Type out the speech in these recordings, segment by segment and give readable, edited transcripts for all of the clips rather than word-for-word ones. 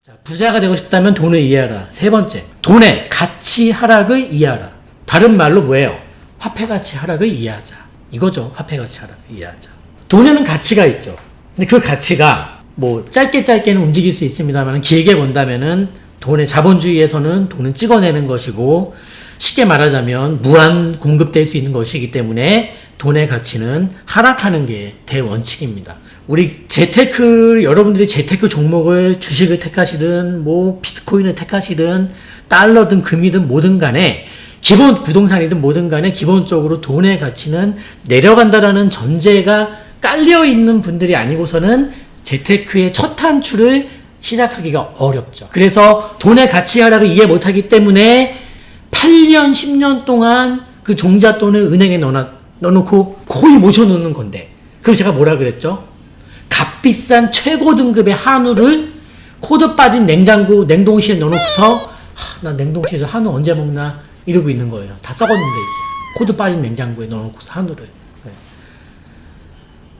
자, 부자가 되고 싶다면 돈을 이해하라. 세 번째, 돈의 가치 하락을 이해하라. 다른 말로 뭐예요? 화폐 가치 하락을 이해하자. 이거죠. 화폐 가치 하락을 이해하자. 돈에는 가치가 있죠. 근데 그 가치가 뭐 짧게는 움직일 수 있습니다만 길게 본다면은 돈의 자본주의에서는 돈은 찍어내는 것이고 쉽게 말하자면 무한 공급될 수 있는 것이기 때문에 돈의 가치는 하락하는 게 대원칙입니다. 우리 여러분들이 재테크 종목을 주식을 택하시든 뭐 비트코인을 택하시든 달러든 금이든 뭐든 간에 기본 부동산이든 뭐든 간에 기본적으로 돈의 가치는 내려간다라는 전제가 깔려 있는 분들이 아니고서는 재테크의 첫 탄출을 시작하기가 어렵죠. 그래서 돈의 가치 하락을 이해 못하기 때문에 8년, 10년 동안 그 종잣돈을 은행에 넣어놓고 거의 모셔놓는 건데, 그래서 제가 뭐라 그랬죠? 값비싼 최고 등급의 한우를 코드 빠진 냉동실에 넣어놓고서 나 냉동실에서 한우 언제 먹나 이러고 있는 거예요. 다 썩었는데 이제 코드 빠진 냉장고에 넣어놓고서 한우를. 네.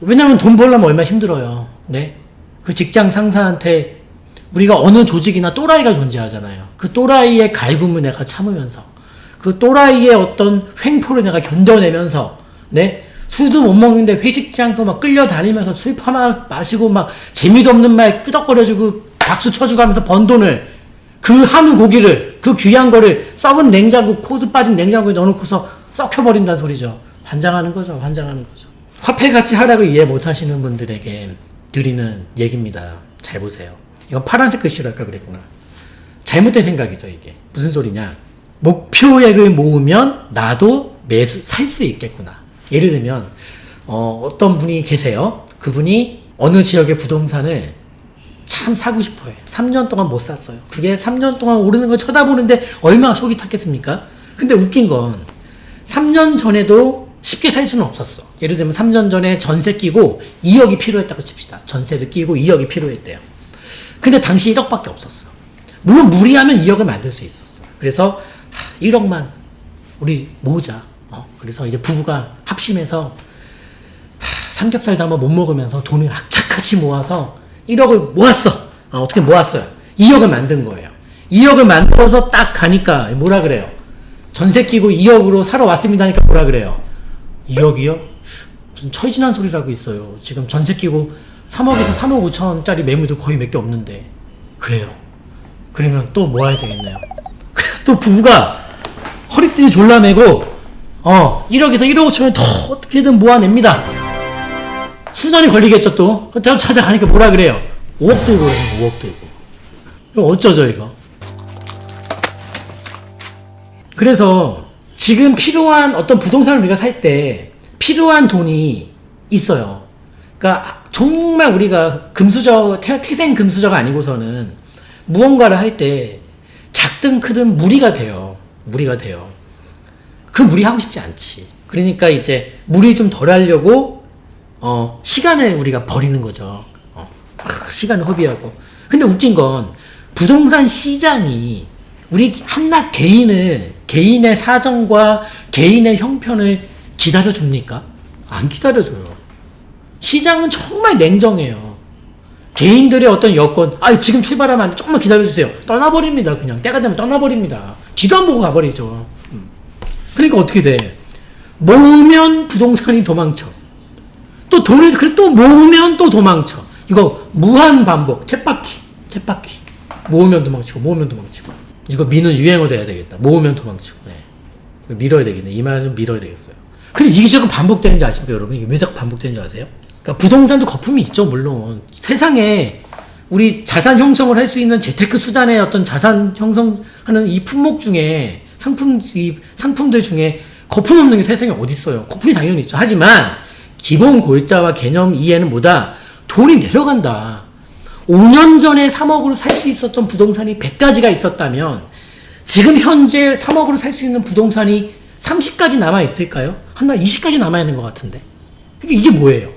왜냐면 돈 벌려면 얼마나 힘들어요. 네? 그 직장 상사한테 우리가 어느 조직이나 또라이가 존재하잖아요. 그 또라이의 갈굼을 내가 참으면서, 그 또라이의 어떤 횡포를 내가 견뎌내면서, 네? 술도 못 먹는데 회식장도 막 끌려다니면서 술 마시고 막 재미도 없는 말 끄덕거려주고 박수 쳐주고 하면서 번 돈을, 그 한우 고기를, 그 귀한 거를 썩은 냉장고, 코드 빠진 냉장고에 넣어놓고서 썩혀버린다는 소리죠. 환장하는 거죠. 환장하는 거죠. 화폐 가치 하락을 이해 못하시는 분들에게 드리는 얘기입니다. 잘 보세요. 이건 파란색 글씨로 할까 그랬구나. 잘못된 생각이죠, 이게. 무슨 소리냐. 목표액을 모으면 나도 살 수 있겠구나. 예를 들면, 어떤 분이 계세요. 그분이 어느 지역의 부동산을 참 사고 싶어요. 3년 동안 못 샀어요. 그게 3년 동안 오르는 걸 쳐다보는데 얼마나 속이 탔겠습니까? 근데 웃긴 건 3년 전에도 쉽게 살 수는 없었어. 예를 들면 3년 전에 전세 끼고 2억이 필요했다고 칩시다. 전세를 끼고 2억이 필요했대요. 근데 당시 1억밖에 없었어. 물론 무리하면 2억을 만들 수 있었어. 그래서 1억만 우리 모으자. 그래서 이제 부부가 합심해서 삼겹살도 한번 못 먹으면서 돈을 악착같이 모아서 1억을 모았어. 어떻게 모았어요? 2억을 만든 거예요. 2억을 만들어서 딱 가니까 뭐라 그래요? 전세 끼고 2억으로 사러 왔습니다 하니까 뭐라 그래요? 2억이요? 무슨 철진한 소리라고 있어요. 지금 전세 끼고 3억에서 3억 5천원짜리 매물도 거의 몇 개 없는데. 그래요. 그러면 또 모아야 되겠네요. 그래서 또 부부가 허리띠를 졸라매고 1억에서 1억 5천원 더 어떻게든 모아냅니다. 수년이 걸리겠죠 또. 제가 찾아가니까 뭐라 그래요? 5억 들고 그래요. 5억 들고. 이거 어쩌죠 이거? 그래서 지금 필요한 어떤 부동산을 우리가 살 때 필요한 돈이 있어요. 그러니까 정말 우리가 태생 금수저가 아니고서는 무언가를 할 때 작든 크든 무리가 돼요. 그 무리 하고 싶지 않지. 그러니까 이제 무리 좀 덜 하려고 시간을 우리가 버리는 거죠. 시간을 허비하고. 근데 웃긴 건 부동산 시장이 우리 한낱 개인의 사정과 개인의 형편을 기다려줍니까? 안 기다려줘요. 시장은 정말 냉정해요. 개인들의 어떤 여건, 지금 출발하면 안 돼. 조금만 기다려주세요. 떠나버립니다. 그냥 때가 되면 떠나버립니다. 뒤도 안 보고 가버리죠. 그러니까 어떻게 돼? 모으면 부동산이 도망쳐. 또 돈을 또 모으면 또 도망쳐. 이거 무한 반복. 쳇바퀴. 모으면 도망치고. 이거 미는 유행어 돼야 되겠다. 모으면 도망치고. 네. 밀어야 되겠네. 이 말은 좀 밀어야 되겠어요. 근데 이게 자꾸 반복되는지 아십니까, 여러분? 이게 왜 자꾸 반복되는지 아세요? 그러니까 부동산도 거품이 있죠, 물론. 세상에 우리 자산 형성을 할 수 있는 재테크 수단의 어떤 자산 형성하는 이 품목 중에 상품들 중에 거품 없는 게 세상에 어디 있어요? 거품이 당연히 있죠. 하지만 기본 골자와 개념 이해는 뭐다? 돈이 내려간다. 5년 전에 3억으로 살 수 있었던 부동산이 100가지가 있었다면 지금 현재 3억으로 살 수 있는 부동산이 30가지 남아있을까요? 한 20가지 남아있는 것 같은데. 이게 뭐예요?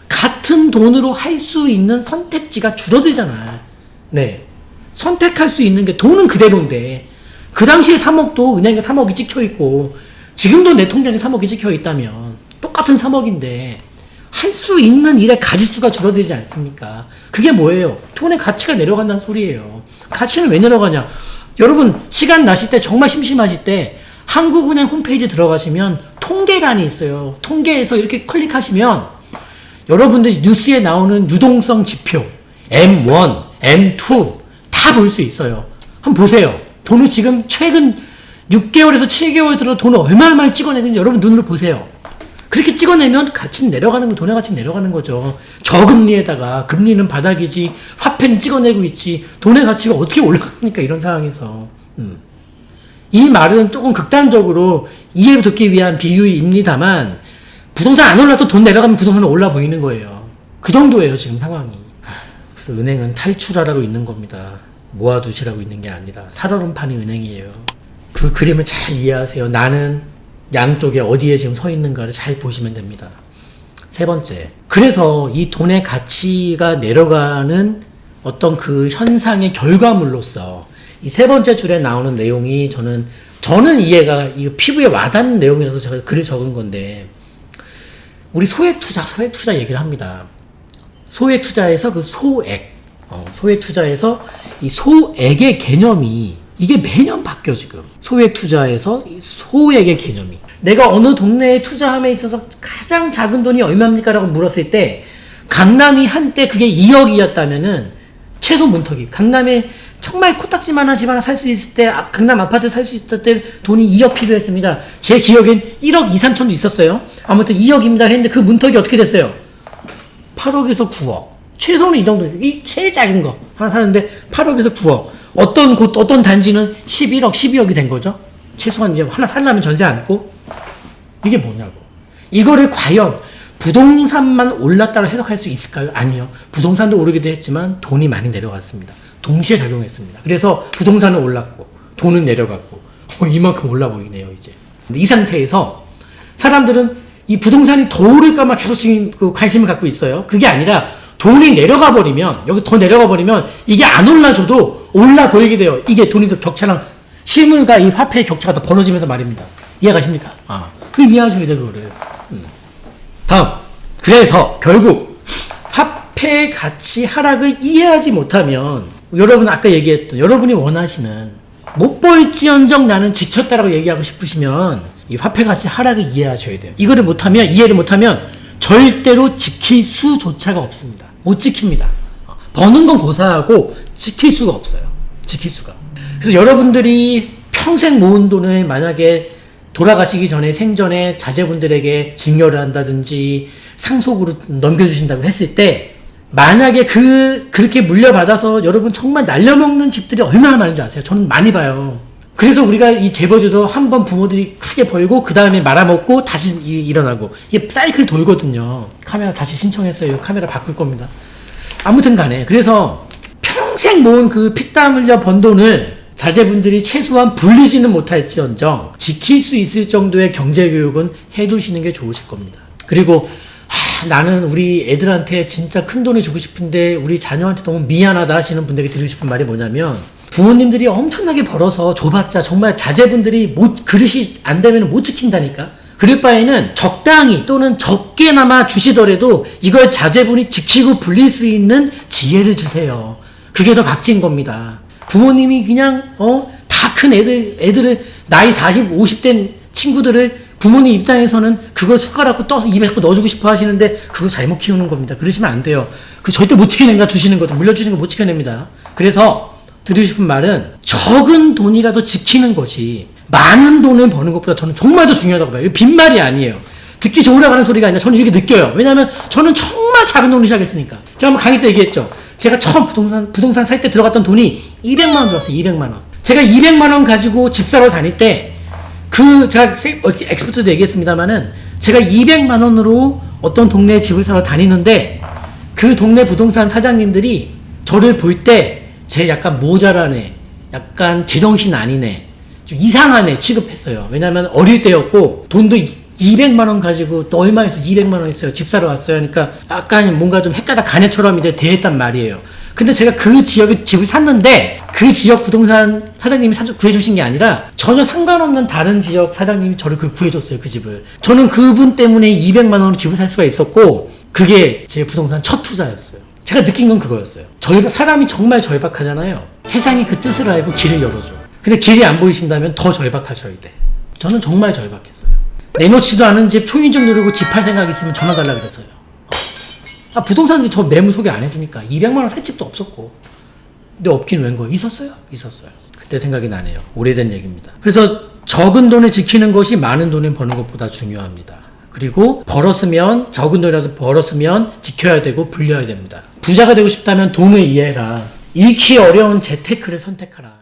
같은 돈으로 할 수 있는 선택지가 줄어들잖아. 네. 선택할 수 있는 게 돈은 그대로인데 그 당시에 3억도 은행에 3억이 찍혀있고 지금도 내 통장에 3억이 찍혀있다면 똑같은 3억인데 할 수 있는 일의 가짓수가 줄어들지 않습니까? 그게 뭐예요? 돈의 가치가 내려간다는 소리예요. 가치는 왜 내려가냐? 여러분 시간 나실 때 정말 심심하실 때 한국은행 홈페이지 들어가시면 통계란이 있어요. 통계에서 이렇게 클릭하시면 여러분들 뉴스에 나오는 유동성 지표 M1, M2 다 볼 수 있어요. 한번 보세요. 돈을 지금 최근 6개월에서 7개월 들어 돈을 얼마나 많이 찍어내는지 여러분 눈으로 보세요. 그렇게 찍어내면 가치는 내려가는 거, 돈의 가치는 내려가는 거죠. 저금리에다가 금리는 바닥이지, 화폐는 찍어내고 있지, 돈의 가치가 어떻게 올라갑니까? 이런 상황에서. 이 말은 조금 극단적으로 이해를 돕기 위한 비유입니다만, 부동산 안 올라도 돈 내려가면 부동산은 올라 보이는 거예요. 그 정도예요, 지금 상황이. 그래서 은행은 탈출하라고 있는 겁니다. 모아두시라고 있는 게 아니라, 살얼음판이 은행이에요. 그 그림을 잘 이해하세요. 나는 양쪽에 어디에 지금 서 있는가를 잘 보시면 됩니다. 세 번째. 그래서 이 돈의 가치가 내려가는 어떤 그 현상의 결과물로서 이 세 번째 줄에 나오는 내용이 저는 이해가 이거 피부에 와닿는 내용이라서 제가 글을 적은 건데 우리 소액 투자 얘기를 합니다. 소액 투자에서 그 소액 투자에서 이 소액의 개념이 이게 매년 바뀌어 지금. 소액 투자에서 소액의 개념이. 내가 어느 동네에 투자함에 있어서 가장 작은 돈이 얼마입니까? 라고 물었을 때 강남이 한때 그게 2억이었다면은 최소 문턱이. 강남에 정말 코딱지만한 집 하나 살 수 있을 때 강남 아파트 살 수 있을 때 돈이 2억 필요했습니다. 제 기억엔 1억 2, 3천도 있었어요. 아무튼 2억입니다 했는데 그 문턱이 어떻게 됐어요? 8억에서 9억. 최소는 이 정도. 이 제일 작은 거 하나 사는데 8억에서 9억. 어떤 단지는 11억, 12억이 된 거죠. 최소한 이제 하나 살려면 전세 안고. 이게 뭐냐고. 이거를 과연 부동산만 올랐다고 해석할 수 있을까요? 아니요. 부동산도 오르기도 했지만 돈이 많이 내려갔습니다. 동시에 작용했습니다. 그래서 부동산은 올랐고 돈은 내려갔고 이만큼 올라 보이네요 이제. 이 상태에서 사람들은 이 부동산이 더 오를까만 계속 지금 그 관심을 갖고 있어요. 그게 아니라 돈이 내려가 버리면, 여기 더 내려가 버리면 이게 안 올라줘도 올라 보이게 돼요. 이게 돈이 더 격차랑 실물과 이 화폐의 격차가 더 벌어지면서 말입니다. 이해가십니까? 그 이해하셔야 돼 그거를. 다음. 그래서 결국 화폐 가치 하락을 이해하지 못하면 여러분 아까 얘기했던 여러분이 원하시는 못 볼지언정 나는 지켰다라고 얘기하고 싶으시면 이 화폐 가치 하락을 이해하셔야 돼요. 이해를 못하면 절대로 지킬 수조차가 없습니다. 못 지킵니다. 버는 건 고사하고 지킬 수가 없어요. 지킬 수가. 그래서 여러분들이 평생 모은 돈을 만약에 돌아가시기 전에 생전에 자제분들에게 증여를 한다든지 상속으로 넘겨주신다고 했을 때 만약에 그렇게 물려받아서 여러분 정말 날려먹는 집들이 얼마나 많은지 아세요? 저는 많이 봐요. 그래서 우리가 이 재벌주도 한번 부모들이 크게 벌고 그 다음에 말아먹고 다시 일어나고 이게 사이클 돌거든요. 카메라 다시 신청했어요. 카메라 바꿀 겁니다. 아무튼 간에 그래서 평생 모은 그 피땀 흘려 번 돈을 자제분들이 최소한 불리지는 못할지언정 지킬 수 있을 정도의 경제교육은 해두시는 게 좋으실 겁니다. 그리고 나는 우리 애들한테 진짜 큰 돈을 주고 싶은데 우리 자녀한테 너무 미안하다 하시는 분들에게 드리고 싶은 말이 뭐냐면 부모님들이 엄청나게 벌어서 줘봤자 정말 자제분들이 그릇이 안 되면 못 지킨다니까. 그럴 바에는 적당히 또는 적게나마 주시더라도 이걸 자제분이 지키고 불릴 수 있는 지혜를 주세요. 그게 더 값진 겁니다. 부모님이 그냥 다 큰 애들을 나이 40, 50된 친구들을 부모님 입장에서는 그걸 숟가락으로 떠서 입에 넣어주고 싶어 하시는데 그거 잘못 키우는 겁니다. 그러시면 안 돼요. 그 절대 못 지켜냅니다. 주시는 것도 물려주시는 거 못 지켜냅니다. 그래서 드리고 싶은 말은 적은 돈이라도 지키는 것이 많은 돈을 버는 것보다 저는 정말 더 중요하다고 봐요. 이거 빈말이 아니에요. 듣기 좋으라고 하는 소리가 아니라 저는 이렇게 느껴요. 왜냐하면 저는 정말 작은 돈으로 시작했으니까. 제가 한번 강의 때 얘기했죠. 제가 처음 부동산 살 때 들어갔던 돈이 200만 원 들었어요. 200만 원. 제가 200만 원 가지고 집 사러 다닐 때 제가 엑스퍼트도 얘기했습니다만은 제가 200만 원으로 어떤 동네에 집을 사러 다니는데 그 동네 부동산 사장님들이 저를 볼 때 제 약간 모자라네, 약간 제정신 아니네, 좀 이상한 애 취급했어요. 왜냐면 어릴 때였고 돈도 200만 원 가지고 또 얼마 있어? 200만 원 있어요. 집 사러 왔어요. 그러니까 약간 뭔가 좀 헷가닥 가네처럼 이제 대했단 말이에요. 근데 제가 그 지역에 집을 샀는데 그 지역 부동산 사장님이 구해주신 게 아니라 전혀 상관없는 다른 지역 사장님이 저를 구해줬어요. 그 집을. 저는 그분 때문에 200만 원으로 집을 살 수가 있었고 그게 제 부동산 첫 투자였어요. 제가 느낀 건 그거였어요. 사람이 정말 절박하잖아요. 세상이 그 뜻을 알고 길을 열어줘. 근데 길이 안 보이신다면 더 절박하셔야 돼. 저는 정말 절박했어요. 내놓지도 않은 집 초인종 누르고 집 팔 생각 있으면 전화 달라 그래서요. 부동산이 저 매물 소개 안 해주니까 200만 원 살 집도 없었고. 근데 없긴 웬 거예요? 있었어요. 그때 생각이 나네요. 오래된 얘기입니다. 그래서 적은 돈을 지키는 것이 많은 돈을 버는 것보다 중요합니다. 그리고 적은 돈이라도 벌었으면 지켜야 되고 불려야 됩니다. 부자가 되고 싶다면 돈을 이해해라. 잃기 어려운 재테크를 선택하라.